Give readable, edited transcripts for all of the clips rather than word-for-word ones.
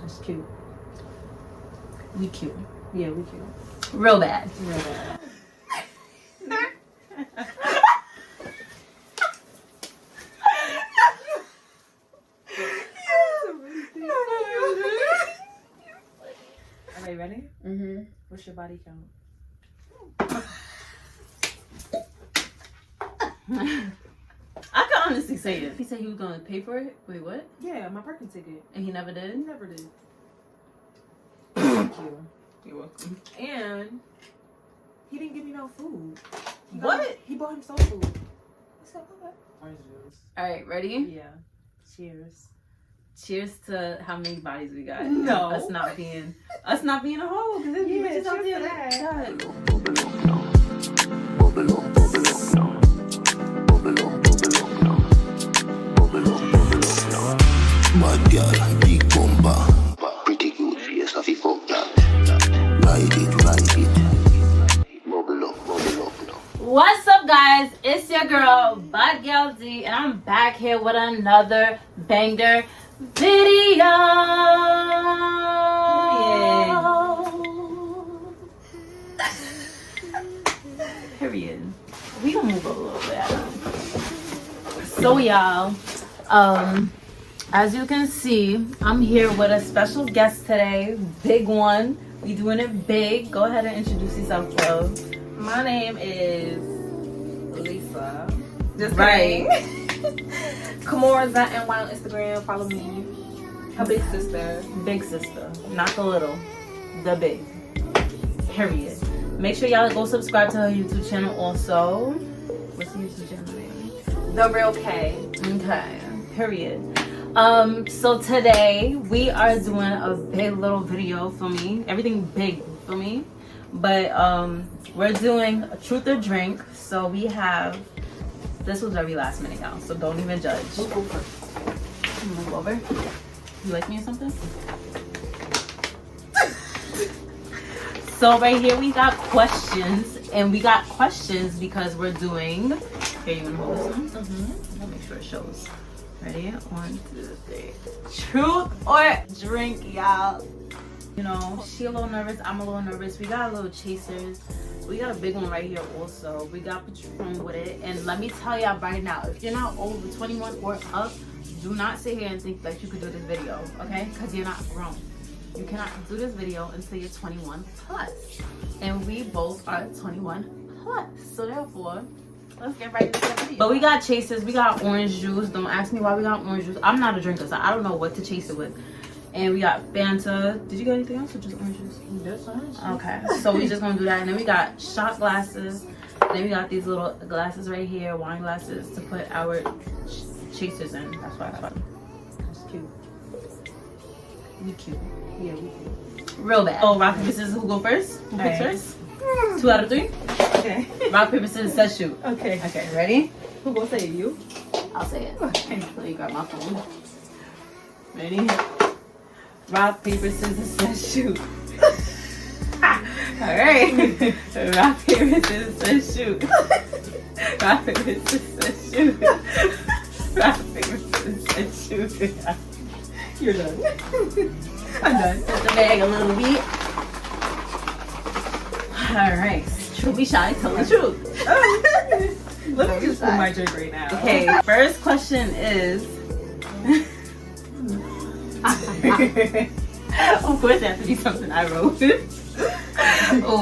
That's cute. We cute. Yeah, we cute. Real bad. Real bad. Are you ready? Mm-hmm. What's your body count? I can honestly say it. He said he was gonna pay for it. Wait, what? Yeah, my parking ticket. And he never did? Never did. Thank you. You're welcome. And he didn't give me no food. What? He bought himself food. I said, okay. Orange juice. Alright, ready? Yeah. Cheers. Cheers to how many bodies we got. No. Us not being a hoe. Because there's Yeah, bitches out cheers there to that. Bad girl, big bumper, pretty good face of it up, girl. Ride it, bubble up now. What's up, guys? It's your girl, Bad Girl D, and I'm back here with another banger video. Period. We gonna move a little bit. So y'all, as you can see, I'm here with a special guest today. Big one. We doing it big. Go ahead and introduce yourself, love. My name is Lisa. Just Right. Kamora Zatin on Instagram. Follow me. Her big sister. Big sister, not the little, the big. Period. Make sure y'all go subscribe to her YouTube channel also. What's the YouTube channel name? The Real K. Okay. Period. So today we are doing a big little video for me. Everything big for me. But we're doing a truth or drink. So we have, this was very last minute, y'all. So don't even judge. Move over. You like me or something? So right here we got questions, and we got questions because we're doing. Here, you wanna hold this one? Mm-hmm. I'll make sure it shows. Ready? 1, 2, 3. Truth or drink, y'all. You know, she a little nervous. I'm a little nervous. We got a little chasers. We got a big one right here also. We got Patron with it. And let me tell y'all right now, if you're not over 21 or up, do not sit here and think that you could do this video, okay? Because you're not grown. You cannot do this video until you're 21 plus. And we both are 21 plus. So therefore, let's get right into the video. But we got chasers. We got orange juice. Don't ask me why we got orange juice. I'm not a drinker, so I don't know what to chase it with. And we got Fanta. Did you get anything else or just orange juice? That's orange. Okay, so we just gonna do that. And then we got shot glasses. Then we got these little glasses right here, wine glasses, to put our chasers in. That's why I got them. That's cute. We cute. Yeah, we cute. Real bad. Oh, rock, paper, scissors. Who go first? Who picks Alright. first? 2 out of 3? Okay. Rock, paper, scissors, set, shoot. Okay. Okay, ready? Who gonna say you? I'll say it. Okay. Let me grab my phone. Ready? Rock, paper, scissors, set, shoot. Alright. Rock, paper, scissors, set, shoot. Rock, paper, scissors, set, shoot. Rock, paper, scissors, set, shoot. You're done. I'm done. Put the bag a little bit. Alright. Truth be shy, tell the truth. Let me just put my drink right now. Okay, first question is. Of course, it has to be something I wrote.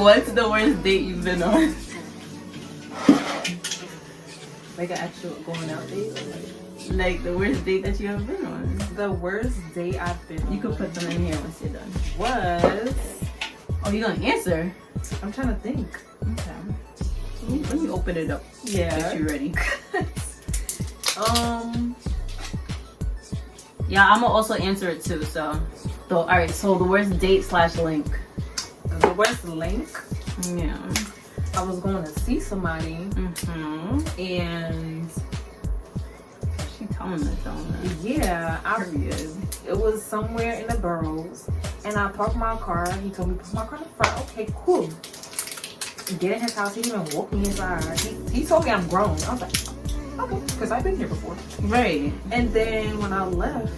What's the worst date you've been on? Like an actual going out date? Or Like the worst date that you ever been on? like the worst date I've been on You could put them in here once you're done. was. Oh, you're gonna answer? I'm trying to think. Okay. Let me open it up. Yeah. If you're ready. Yeah, I'm gonna also answer it too. So, all right. So the worst date / link. The worst link. Yeah. I was going to see somebody and She telling us, don't yeah, it was somewhere in the boroughs, and I parked my car. He told me to put my car in the front. Okay, cool. Get in his house. He didn't even walk me inside. He told me I'm grown. I was like, okay, because I've been here before. Right. And then when I left,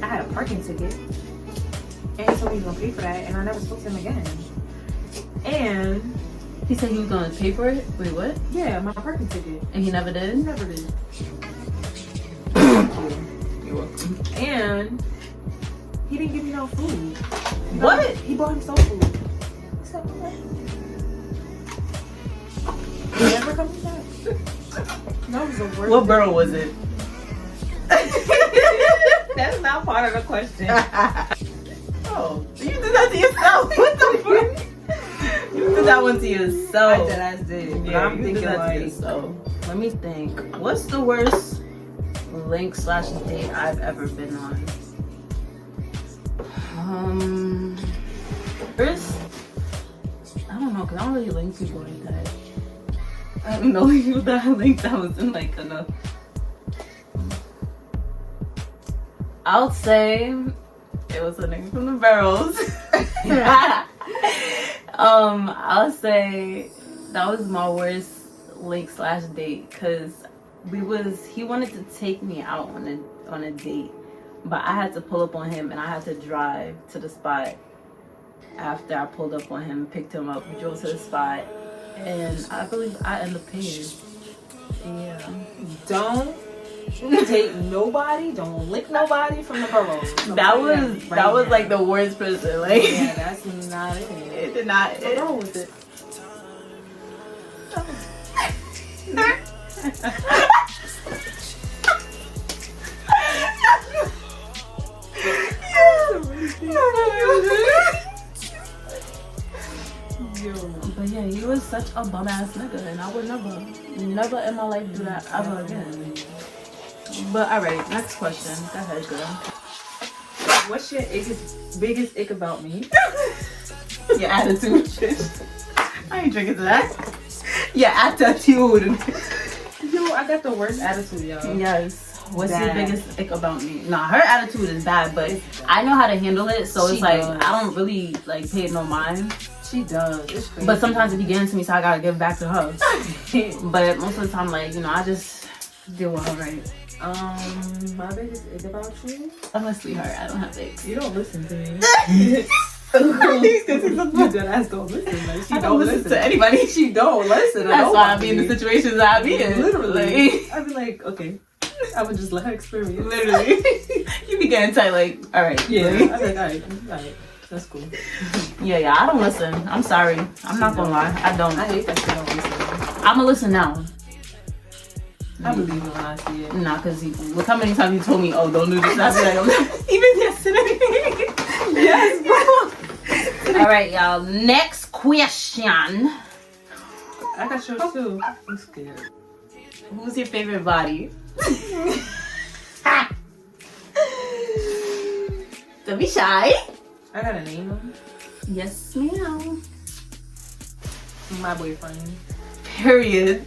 I had a parking ticket. And he told me he was gonna pay for that, and I never spoke to him again. And He said he was gonna pay for it? Wait, what? yeah, my parking ticket. And he never did? He never did. You're welcome. And he didn't give me no food. What? He bought himself food. He said, "What?" He never comes back. That was the worst. What borough was it? That's not part of the question. Oh, you did that to yourself. What the fuck? You did that one to yourself. I did. But Yeah, I'm you thinking did that to like, yourself. Let me think. What's the worst link/date I've ever been on? First, I don't know, cause I don't really link people like that. I don't know people that I linked that wasn't like enough. I'll say it was a nigga from the barrels. I'll say that was my worst link/date because he wanted to take me out on a date, but I had to pull up on him and I had to drive to the spot. After I pulled up on him, picked him up, we drove to the spot, and I believe I ended up paying. Yeah. don't date nobody. Don't lick nobody from the boroughs. That was like the worst person. Like Yeah, that's not it. it did not. What's wrong with it? But yeah, he was such a bum ass nigga, and I would never in my life do that ever again. But alright, next question. Go ahead, girl. What's your biggest ick about me? Your attitude. I ain't drinking to that. Your attitude. Yo, I got the worst attitude, y'all. Yes. What's Bad. your biggest ick about me? Nah, her attitude is bad, but I know how to handle it, so it's She like does. I don't really like pay it no mind. She does. It's crazy. But sometimes it be getting to me, so I gotta give back to her. But most of the time, like, I just deal with her right. My biggest ick about you? Honestly, her, I don't have icks. You don't listen to me. You You dead ass don't listen. Like, she I don't listen to anybody. She don't listen. That's why I be in the situations that I be in. Literally. Like, I'd be like, okay. I would just let her experience. literally. You be getting tight, like, alright. Yeah. Like, I'd be like, alright. That's cool. yeah, I don't listen. I'm sorry. I'm not gonna lie. I don't. I hate that she don't listen. I'ma listen now. I believe it when I see it. Nah, cause look how many times you told me, oh, don't do this. I be like, even yesterday. Yes, bro. All right, y'all. Next question. I got yours too. I'm scared. Who's your favorite body? Don't be shy. I gotta name him. Yes, ma'am. My boyfriend. Period.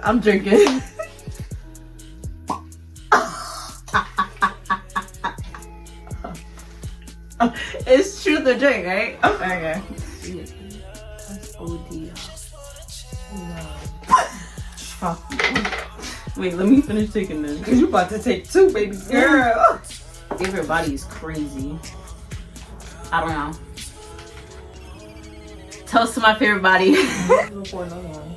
I'm drinking. It's truth or drink, right? Okay. That's OD. Fuck. Wait, let me finish taking this. Cause you about to take two, baby girl. Favorite body is crazy. I don't know. Toast to my favorite body. Before another one.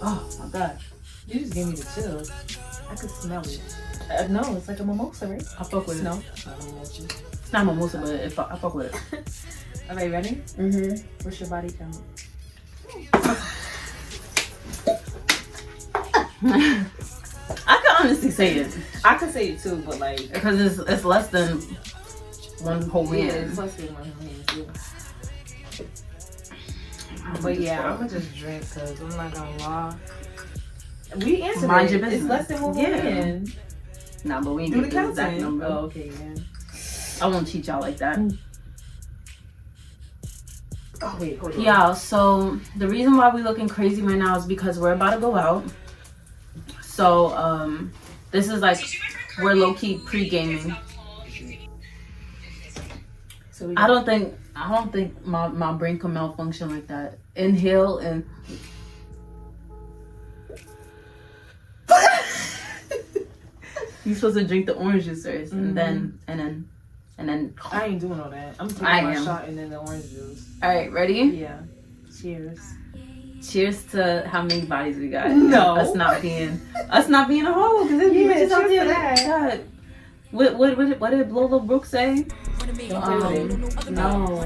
Oh my god. You just gave me the chills. I could smell it. No, it's like a mimosa, right? I fuck with it. No, it's not a mimosa. It's not mimosa, but I fuck with it. Alright, ready? Mm-hmm. What's your body count? I can honestly say it I could say it too, but like, because it's less than one whole yeah, man. it's less than 1 million too. But yeah, I'm gonna just drink because I'm not gonna lie. We answered Mind it. your business. It's less than 1 Yeah. million. Nah, but we ain't Do the get the exact counting. number. Oh, okay, yeah. I won't cheat y'all like that. Oh wait, hold on. Yeah, so the reason why we looking crazy right now is because we're about to go out. So this is like we're low-key pre-gaming. So I don't think my brain can malfunction like that. Inhale and You're supposed to drink the orange juice first, and then. I ain't doing all that. I'm taking my shot and then the orange juice. All right, ready? Yeah. Cheers. Cheers to how many bodies we got. No. Us not being a hoe. Because there's Yeah, bitches out cheers there to that. God. What did Lola Brooke say? No.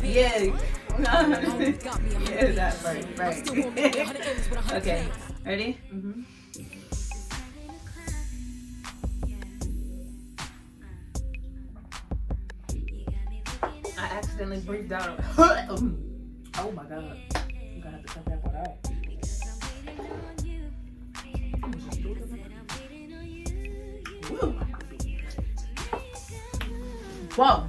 Yeah. Yeah, that right. Okay. Ready? Mm-hmm. I accidentally breathed out. Oh my god. I'm gonna have to cut that part out. Whoa.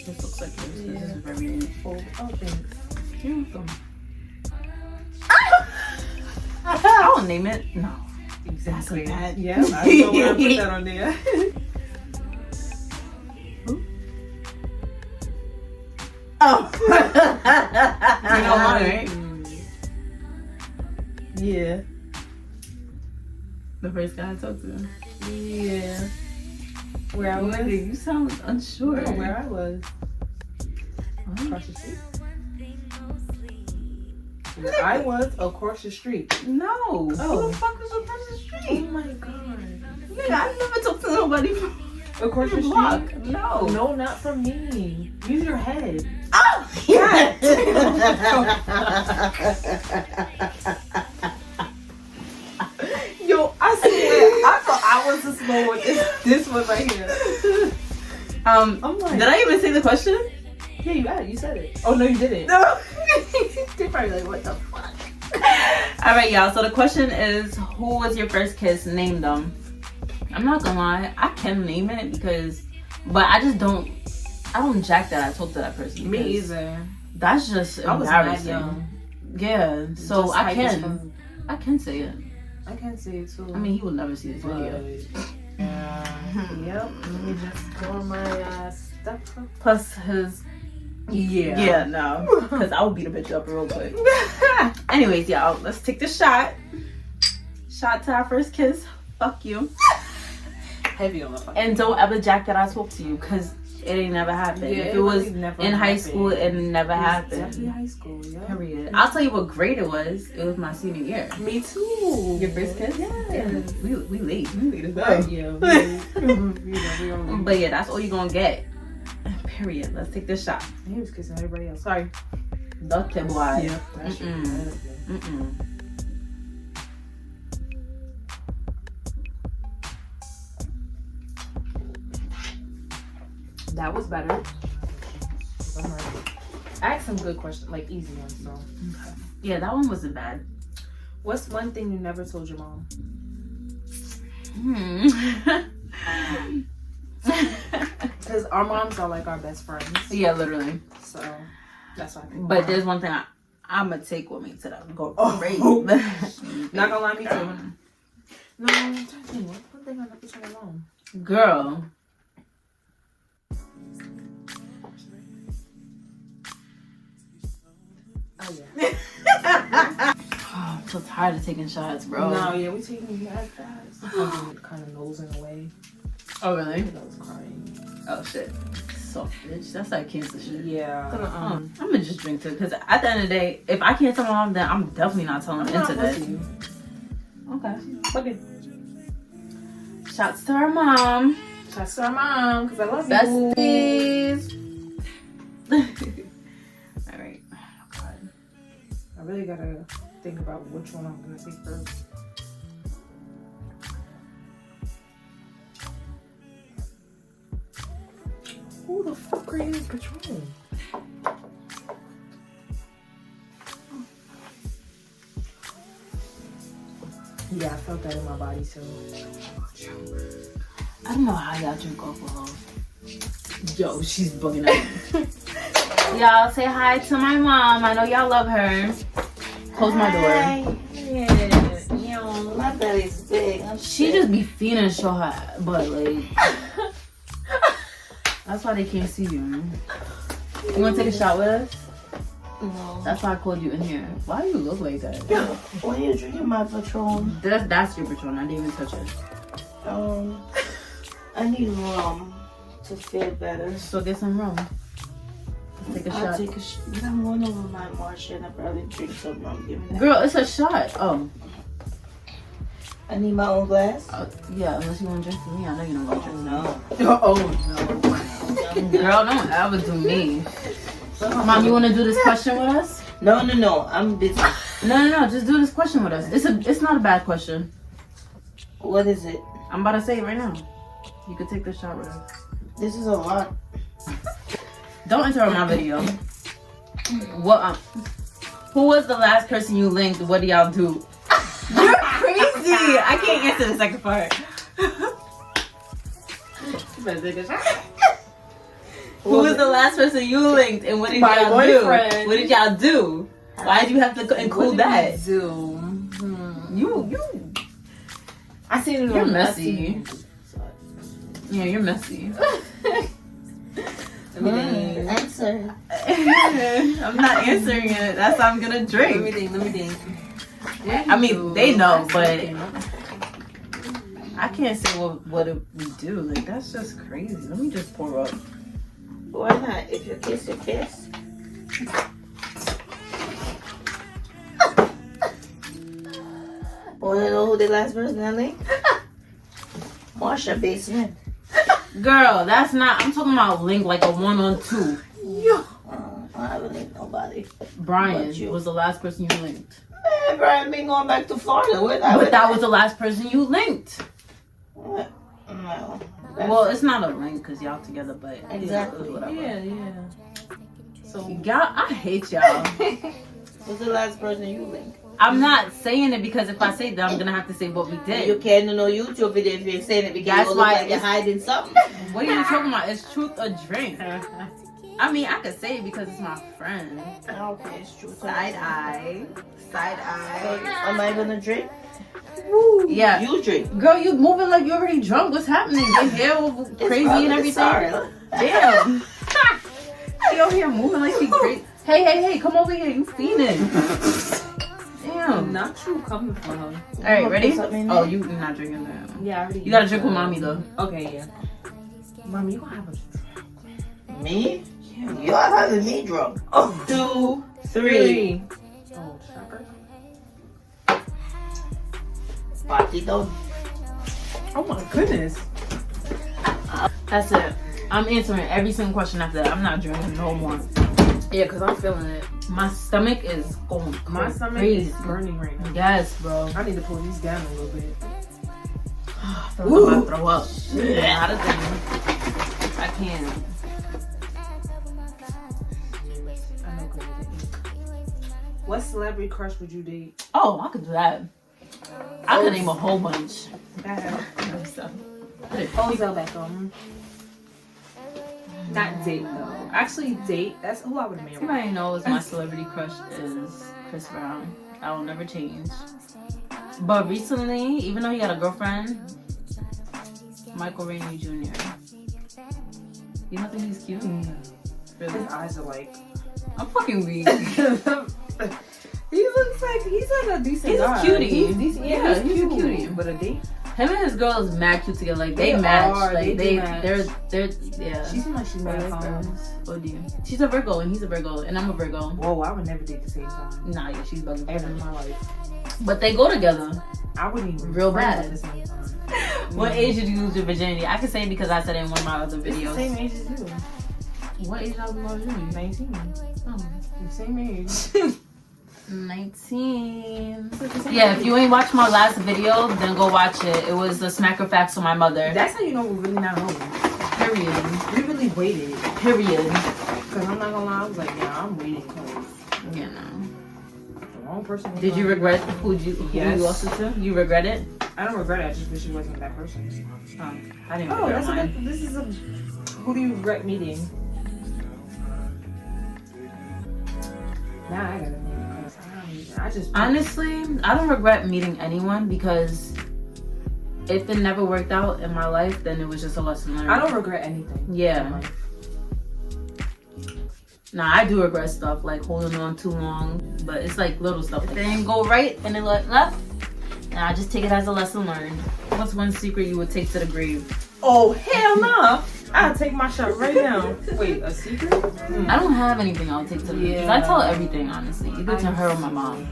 This looks like this. This is very full. Oh, thanks. You're welcome. I'll name it. No. Exactly. That's bad. Yeah, I know where I put that on there. Oh. You know what? Right? Yeah. The first guy I talked to. Yeah. Where I was? Nigga, you sound unsure. No, where I was. Across the street. Where I was across the street. No. Oh. Who the fuck is across the Oh street? my god. Nigga, I never talked to nobody from Across the block. street? No. No, not from me. Use your head. Oh, yeah. Yo, I swear, I thought I was the small one. It's this one right here. I'm like, Did I even say the question? yeah, you said it. Oh no, you didn't. No. They're probably like, what the fuck? All right, y'all. So the question is, who was your first kiss? Name them. I'm not gonna lie, I can name it but I don't jack that I talked to that person. Me because either. That's just I was mad embarrassing. young. Yeah, so Just I hype as fuck. can say it. I can say it too. I mean, he will never see this video. Yep. Let me just pour my stuff up. Plus his. Yeah, no, because I would beat a bitch up real quick. Anyways, y'all, let's take the shot. Shot to our first kiss. Fuck you. Heavy on the fucking. And don't ever jack that I spoke to you, because it ain't never happened. Yeah, if it was really never in high happened. school, it never happened. Definitely high school, yeah. Period. I'll tell you what grade it was. It was my senior year. Me too. Your first kiss? Yeah. We late. We late as Yeah. But yeah, that's all you're gonna get. Period. Let's take this shot. He was kissing everybody else. Sorry. Doctor boy. Yeah. That shit was nasty. That was better. I'm like, ask some good questions, like easy ones. So, Okay. Yeah, that one wasn't bad. what's one thing you never told your mom? Because our moms are like our best friends. Yeah, literally. So that's why I think. But there's one thing I'm gonna take with me to the grave. Not gonna lie, me too. No, I'm trying to think. What's one thing I never told my mom? Girl. Oh yeah. Oh, I'm so tired of taking shots, bro. No, yeah, we taking that fast. I'm kind of nosing away. Oh, really? I was crying. Oh, shit. Soft bitch. That's like cancer shit. Yeah. I'm gonna just drink too, because at the end of the day, if I can't tell my mom, then I'm definitely not telling her into this. Okay. Okay. Shots to our mom. Shots to our mom, because I love you. Besties. Alright. Oh, God. I really gotta think about which one I'm gonna take first. Who the fuck are you Patron? Yeah, I felt that in my body too. I don't know how y'all drink alcohol. Yo, she's bugging out. Y'all say hi to my mom. I know y'all love her. Close my door. Yeah, yo, my belly's big. She just be feeding and show her butt, like. That's why they can't see you. You wanna take a shot with us? No. That's why I called you in here. Why do you look like that? Why are you drinking my Patron? That's your Patron. I didn't even touch it. I need rum to feel better. So get some rum. Let's take a I'll shot. take a shot. I'm going over my Marsha and I'll probably drink some rum. Give me that. Girl, it's a shot. Oh. I need my own glass. Yeah, unless you want to drink for me. I know you don't want to drink. No. Oh, no. Girl, don't ever do me. Mom, you want to do this question with us? No. I'm busy. No. Just do this question with us. It's not a bad question. What is it? I'm about to say it right now. You could take the shot with us. This is a lot. Don't interrupt my video. What? Who was the last person you linked? What do y'all do? You're crazy. I can't answer the second part. Who was the last person you linked, and what did My y'all boyfriend. do? What did y'all do? Why did you have to include that? Do? You. I seen it You're on messy. Yeah, you're messy. Answer. I'm not answering it. That's how I'm gonna drink. Let me think. I mean, they know, but I can't say what we do. Like, that's just crazy. Let me just pour up. Why not? If you kiss, you kiss. Want to know who the last person I linked? Marsha Basement. Girl, that's not. I'm talking about link like a 1-on-2. I haven't linked nobody. Brian But you. was the last person you linked. Man, Brian been going back to Florida. But that was the last person you linked. No. Well, it's not a link because y'all together, but Exactly. whatever. Yeah. So y'all, I hate y'all. Who's the last person you linked? I'm not saying it because if I say that, I'm gonna have to say what we You did. can't do no YouTube video if you're saying it because That's you look why like you're it's- hiding something. What are you talking about? It's truth or drink. I mean, I could say it because it's my friend. Okay, it's true. Side eye. Side So, eye. am I gonna drink? Yeah. You drink. Girl, you moving like you already drunk. What's happening? Your hair all crazy and everything. Sorry. Damn. She over here moving like she crazy. Hey, come over here. You fiending. Damn. Not you coming for her. All right, ready? Put something in Oh, there? you're not drinking that. Yeah, I already. You gotta drink with mommy though. Okay, yeah. Mommy, you gonna have a Me? You're having me drunk. Oh, 2, 3. Oh, shocker. Party done. Oh my goodness. That's it. I'm answering every single question after that. I'm not drinking no more. Yeah, cause I'm feeling it. My stomach is going My stomach crazy. is burning right now. Yes, bro. I need to pull these down a little bit. I feel like I'm about to throw up. Yeah, not a thing. I can't. I know crazy. What celebrity crush would you date? Oh, I could do that. I could name a whole bunch. Ozell Beckham. Not date though. Actually, date. That's who I would marry. Everybody knows my celebrity crush is Chris Brown. I will never change. But recently, even though he got a girlfriend, Michael Rainey Jr. You don't think he's cute? His eyes are like. I'm fucking weak. He looks like he's like a decent He's a guy. cutie. He's decent. Yeah, he's a cute. cutie. But a date? Him and his girl is mad cute together. Like they They match. are, Like they do match. they're yeah. She seems like she's mad Like fun. girls. Oh dear. She's a Virgo and he's a Virgo and I'm a Virgo. Whoa, I would never date the same time. Nah, yeah, she's bugging. Ever in my life. But they go together. I wouldn't even Real friends bad. at the same time. What age did you lose your virginity? I can say it because I said it in one of my other It's the videos. same age as you. What age I was my virginity? 19. Oh. The same age. 19. Yeah, if you ain't watched my last video, then go watch it. It was the smacker facts on my mother. That's how you know we're really not home. Period. We really waited. Period. Because I'm not gonna lie, I was like, yeah, I'm waiting. Cause You know. the wrong person. was Did you like- regret who Yes. you lost it to? You regret it? I don't regret it. I just wish it wasn't that person. I didn't Oh, regret that's mine. a, this is a. Who do you regret meeting? Now I gotta think because I just. Honestly, I don't regret meeting anyone because if it never worked out in my life, then it was just a lesson learned. I don't regret anything. Yeah. in life. Nah, I do regret stuff like holding on too long, but it's like little stuff. If it didn't go right and it went left, nah, I just take it as a lesson learned. What's one secret you would take to the grave? Oh, hell no. I'll take my shot right now. Wait, a secret? I don't have anything I'll take to the grave. 'Cause I tell everything, honestly. Either to her or my mom.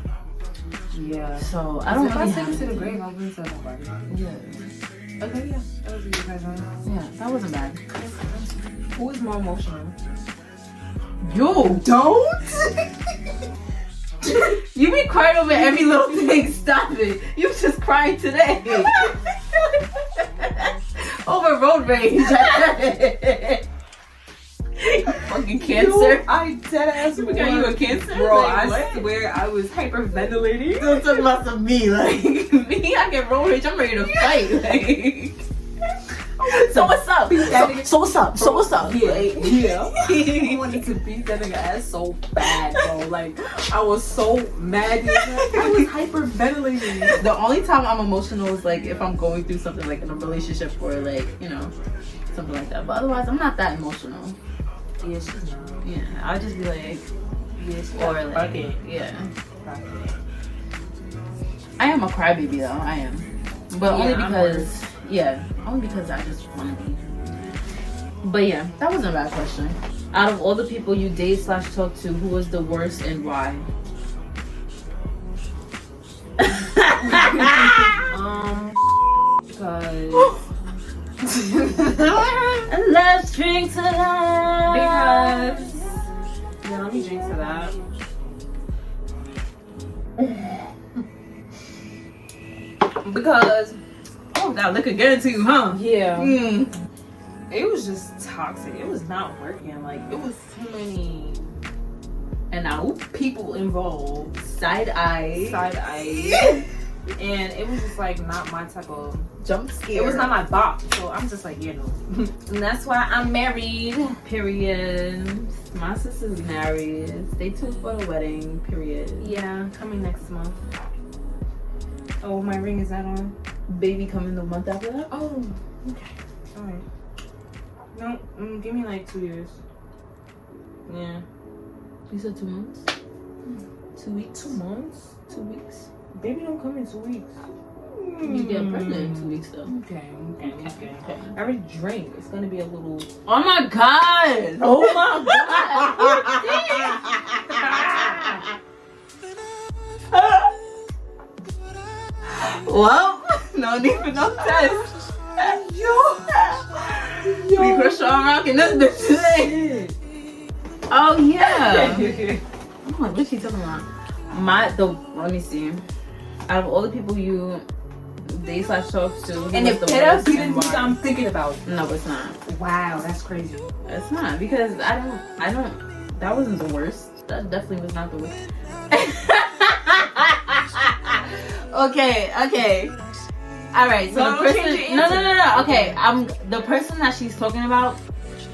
Yeah. So, I don't If really I take have it to the anything. grave, I wouldn't tell nobody. Yeah. Okay, yeah. That was a good question. Yeah, that wasn't bad. Who is more emotional? Yo, Don't? you be crying over every little thing. Stop it. You was just crying today. Over road rage. Fucking cancer. Yo, I dead ass You forgot you were cancer? Bro, Like, I what? swear I was hyperventilating. Don't talk about some me. Like, me, I get road rage. I'm ready to fight. Like, so what's up? So what's up? So what's up? Yeah, Like, yeah. I wanted to beat that nigga ass so bad, bro. Like, I was so mad. I was hyperventilating. the only time I'm emotional is like if I'm going through something like in a relationship or like, you know, something like that. But otherwise, I'm not that emotional. Yeah, she's not. Yeah, I'll just be like, Yeah, she's or like, it. yeah. I am a crybaby though. I am, but only I'm because, only because I just want to be. But yeah, that wasn't a bad question. Out of all the people you date / talk to, who was the worst and why? Because Let's drink to that. Because yeah, let me drink to that. Because That liquor get into you, huh? yeah, Mm. it was just toxic. It was not working. Like it was too many And now, people involved, side eye, side eye, and it was just like not my type of. jump scare. It was not my box, so I'm just like, you know. And that's why I'm married. Period. My sister's married. Stay tuned for the wedding. Period. Yeah, coming next month. Oh, my ring is that on? Baby coming the month after that. Oh, okay. All right. No, give me like 2 years. Yeah. You said 2 months. 2 weeks. 2 months? 2 weeks. Baby don't come in 2 weeks. You get pregnant in 2 weeks though. Okay. I already drank. It's gonna be a little. Oh my god! Oh my Well, no need for no test. We crush on rocking this bitch today. Oh yeah. Oh, what she talking about? Let me see. Out of all the people you date / talk to, who And was if the it worst didn't and think why? I'm thinking about. No, it's not. Wow, that's crazy. It's not because I don't. That wasn't the worst. That definitely was not the worst. Okay. All right. So No, the person. change your No. answer. Okay. The person that she's talking about.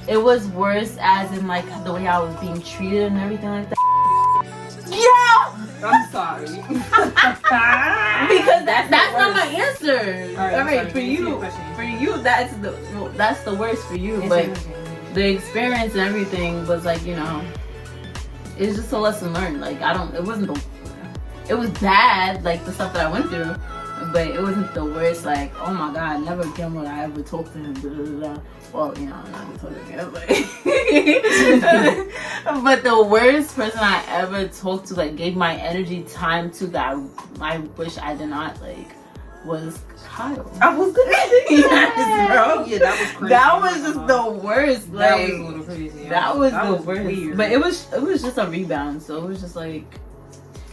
It was worse, as in like the way I was being treated and everything like that. Yeah. I'm sorry. Because that's the not worst. my answer. All right, All right. sorry, answer your For question. you, that's the worst for you. But the experience and everything was like, you know, it's just a lesson learned. Like it was bad, like the stuff that I went through, but it wasn't the worst. Like, oh my god, never again would I ever talk to him. Blah, blah, blah. Well, you know, I'm not gonna talk to him, but the worst person I ever talked to, like, gave my energy time to, that I wish I did not, like, was Kyle. I was gonna Yes, bro. Yeah, that was crazy. That was just the worst. That Like, was a little crazy. that was the worst. Weird. But it was just a rebound, so it was just like,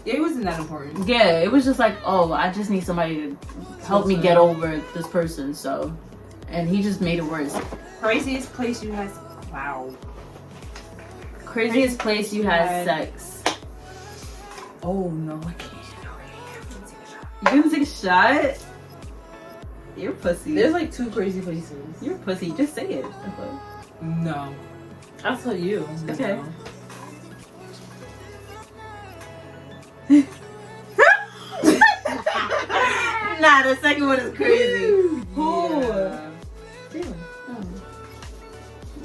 yeah, it wasn't that important. yeah, it was just like, oh, I just need somebody to help me get over this person. So, and he just made it worse. Craziest place you had. Wow. Craziest place you had sex. Oh no, I can't. You gonna take a shot? You're pussy. There's like 2 crazy places. You're pussy. Just say it. No. I'll tell you. Okay. No. Nah, the second one is crazy. Yeah.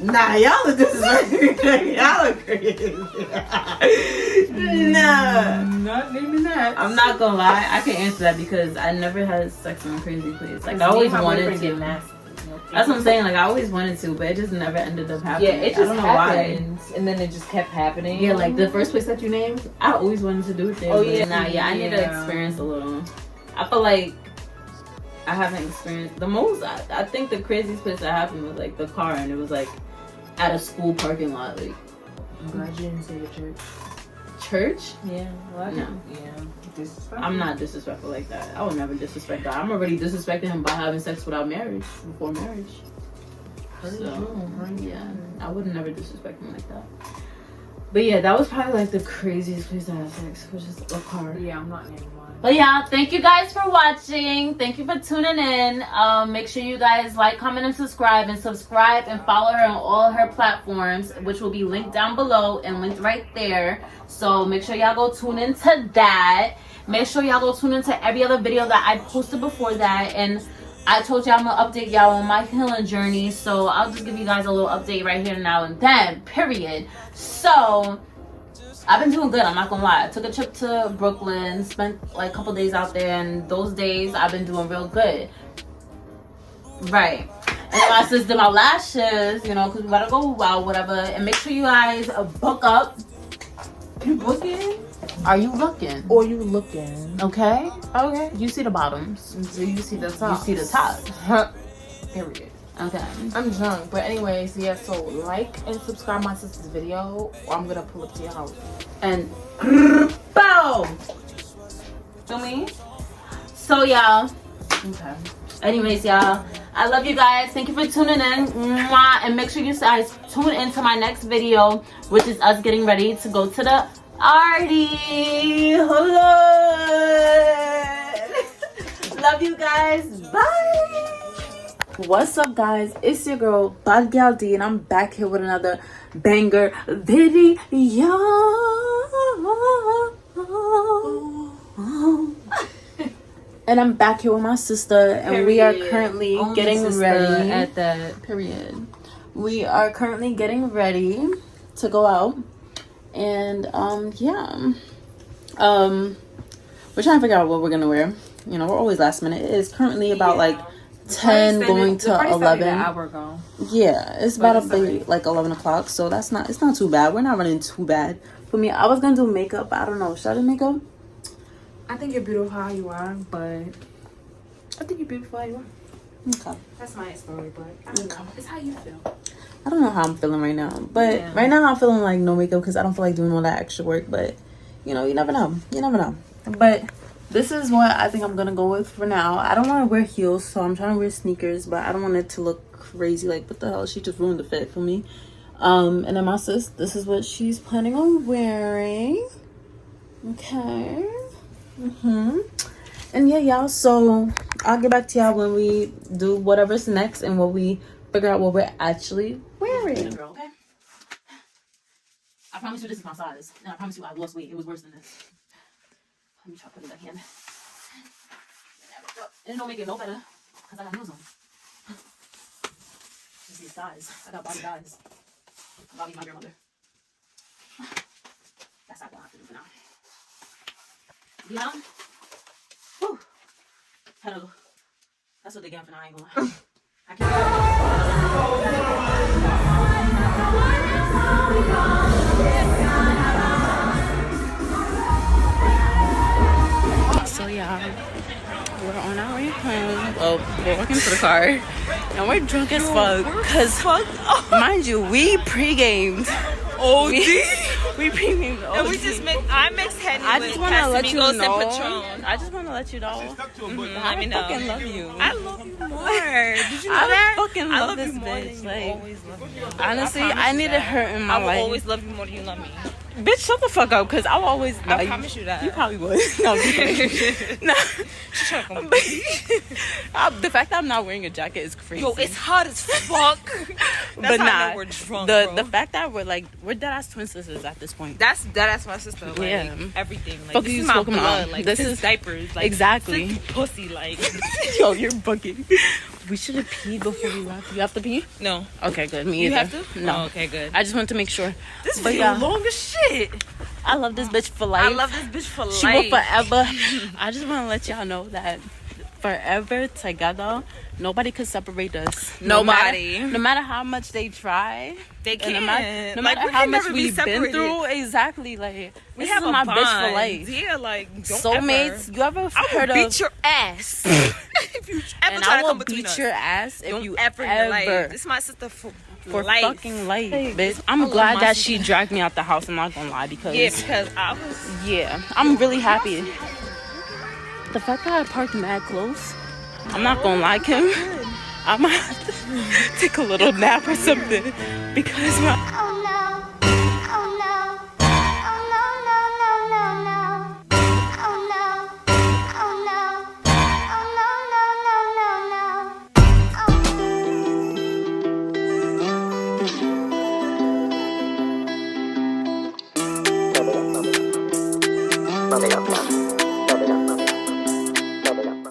Nah, y'all look disrespectful. Y'all look crazy. Nah. Not even that. I'm not gonna lie, I can answer that because I never had sex in a crazy place. Like, I always wanted to. That's what I'm saying. Like, I always wanted to, but it just never ended up happening. Yeah, it just happened, and then it just kept happening. Yeah, like the first place that you named, I always wanted to do it there. Oh, but yeah. Nah, yeah, I need to experience a little. I feel like I haven't experienced the most. I think the craziest place that happened was like the car, and it was like at a school parking lot. Like, I'm glad you didn't say the church. Church? Yeah. Well, No. Yeah. Disrespectful. I'm not disrespectful like that. I would never disrespect God. I'm already disrespecting him by having sex without marriage, before marriage. So, yeah, I would never disrespect him like that. But yeah, that was probably like the craziest place to have sex, which is a car. Yeah, I'm not naming mine. But yeah, thank you guys for watching. Thank you for tuning in. Make sure you guys like, comment, and subscribe. And subscribe and follow her on all her platforms, which will be linked down below and linked right there. So make sure y'all go tune into that. Make sure y'all go tune into every other video that I posted before that. And I told y'all I'm going to update y'all on my healing journey. So I'll just give you guys a little update right here now and then, period. So I've been doing good, I'm not gonna lie. I took a trip to Brooklyn, spent like a couple days out there, and those days I've been doing real good. Right. And my sis did my lashes, you know, because we gotta go out, whatever. And make sure you guys book up. You booking? Are you looking? Or you looking? Okay. Okay. You see the bottoms. So you see the top. You see the top. Period. Okay. I'm drunk, but anyways, yeah. So like and subscribe my sister's video, or I'm gonna pull up to your house. And boom. Feel me? So y'all. Okay. Anyways, y'all, I love you guys. Thank you for tuning in. Mwah. And make sure you guys tune into my next video, which is us getting ready to go to the party. Hello. Love you guys. Bye. What's up, guys? It's your girl Bad Gal D, and I'm back here with another banger video. And I'm back here with my sister, and we are currently getting ready. At that period, we are currently getting ready to go out, and yeah, we're trying to figure out what we're gonna wear. You know, we're always last minute. It is currently about like 10 going to 11. An hour ago. Yeah, it's about to be like 11 o'clock, so it's not too bad. We're not running too bad. For me, I was gonna do makeup, but I don't know. Should I do makeup? I think you're beautiful how you are, but I think you're beautiful how you are. Okay. That's my story, but I don't know. It's how you feel. I don't know how I'm feeling right now, but right now I'm feeling like no makeup because I don't feel like doing all that extra work. But you know, you never know. You never know. But this is what I think I'm gonna go with for now. I don't want to wear heels, so I'm trying to wear sneakers, but I don't want it to look crazy. Like, what the hell? She just ruined the fit for me. And then my sis, this is what she's planning on wearing. Okay. And yeah, y'all. So I'll get back to y'all when we do whatever's next and when we figure out what we're actually wearing. Girl, okay? I promise you this is my size, and I promise you I lost weight. It was worse than this. Let me try to put it back in. And it don't make it no better because I got heels on. This is size. I got body size. Bobby, my grandmother. That's not what I have to do for now. Yeah. Whew. Hello. That's what they got for now. I ain't gonna lie. I can't. So yeah, we're on our way home. Well, we're walking to the car, and we're drunk as fuck. Cause mind you, we pre-gamed. OD. We pre-gamed. And we just I mixed Henny I with just want to let you know. Casamigos and Patron. I just want to let you know. Let me know. I fucking love you. I love you more. Did you know that? I fucking love this you more bitch. than Like, you always love me. honestly, I needed her in my I will life. always love you more than you love me. Bitch, shut the fuck up, cause I will always. I promise you that. You probably would. No, no. The fact that I'm not wearing a jacket is crazy. Yo, it's hot as fuck. That's but how I nah, know we're drunk, the bro. fact that we're dead ass twin sisters at this point. That's my sister. Like, Yeah. everything. Like, Fuck this you is my talking about? blood. Like, This this is- is diapers. Like, exactly. this is pussy. Like, Yo, you're bugging. We should have peed before we left. You have to pee? No. Okay, good. Me You either. have to? No. Oh, okay, good. I just want to make sure. This But video yeah. long as shit. I love this bitch for life. I love this bitch for She life. will forever. I just want to let y'all know that forever together, nobody could separate us. Nobody. No matter how much they try. They and can't. no matter Like, we how can much never be we've been separated. through. Exactly. Like, We this have is a my bond. bitch for life. Yeah, like, don't Soulmates. You ever I heard will of... beat your ass. If you ever and try I to will come between beat us. your ass if Don't you ever in your life. ever... This is my sister for For fucking life, bitch. I'm love glad my that sister. she dragged me out the house. I'm not gonna lie, because Yeah, because I was. yeah, I'm really happy. The fact that I parked mad close, I'm not gonna lie, Kim. I might have to take a little nap or something because my